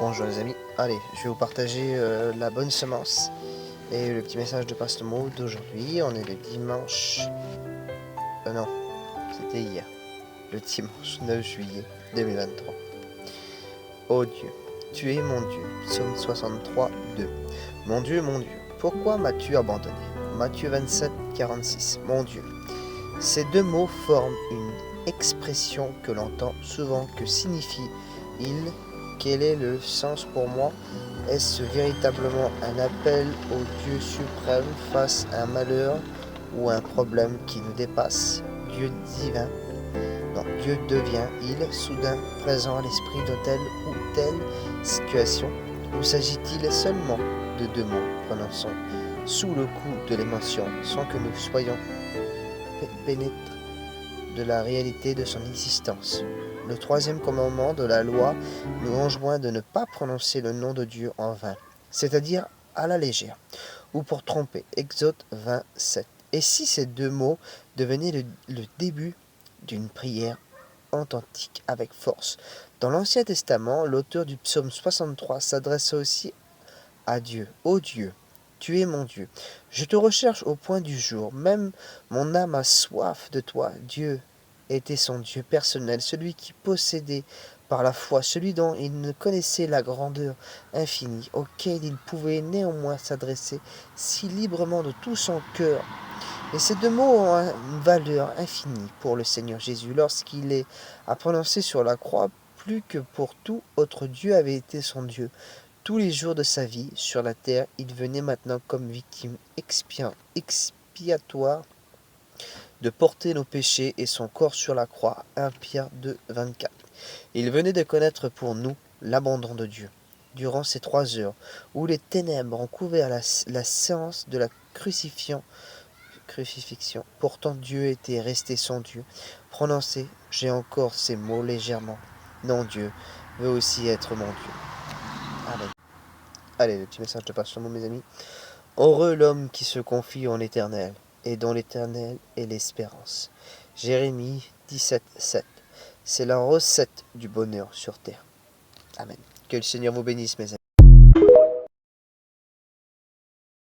Bonjour les amis, allez, je vais vous partager la bonne semence et le petit message de Passe-le-Mot d'aujourd'hui. On est le dimanche... non, c'était hier, le dimanche 9 juillet 2023. Ô Dieu, tu es mon Dieu, psaume 63, 2. Mon Dieu, pourquoi m'as-tu abandonné? Matthieu 27, 46. Mon Dieu. Ces deux mots forment une expression que l'on entend souvent. Que signifie-il? Quel est le sens pour moi? Est-ce véritablement un appel au Dieu suprême face à un malheur ou un problème qui nous dépasse? Dieu divin? Non, Dieu devient-il soudain présent à l'esprit de telle ou telle situation? Ou s'agit-il seulement de deux mots prononçant sous le coup de l'émotion sans que nous soyons pénétrés de la réalité de son existence? Le troisième commandement de la loi nous enjoint de ne pas prononcer le nom de Dieu en vain, c'est-à-dire à la légère, ou pour tromper. Exode 27. Et si ces deux mots devenaient le début d'une prière authentique avec force? Dans l'Ancien Testament, l'auteur du psaume 63 s'adresse aussi à Dieu. Ô Dieu, tu es mon Dieu. Je te recherche au point du jour. Même mon âme a soif de toi. Dieu était son Dieu personnel, celui qui possédait par la foi, celui dont il ne connaissait la grandeur infinie, auquel il pouvait néanmoins s'adresser si librement de tout son cœur. Et ces deux mots ont une valeur infinie pour le Seigneur Jésus. Lorsqu'il est à prononcer sur la croix, plus que pour tout autre, Dieu avait été son Dieu. Tous les jours de sa vie sur la terre, il venait maintenant comme victime expiatoire de porter nos péchés et son corps sur la croix. 1 Pierre 2, 24. Il venait de connaître pour nous l'abandon de Dieu. Durant ces 3 heures où les ténèbres ont couvert la séance de la crucifixion, pourtant Dieu était resté son Dieu. Prononcez, j'ai encore ces mots légèrement. Non, Dieu veut aussi être mon Dieu. Amen. Allez, le petit message de Passe-le-Mot, mes amis. Heureux l'homme qui se confie en l'Éternel, et dont l'Éternel est l'espérance. Jérémie 17, 7. C'est la recette du bonheur sur terre. Amen. Que le Seigneur vous bénisse, mes amis.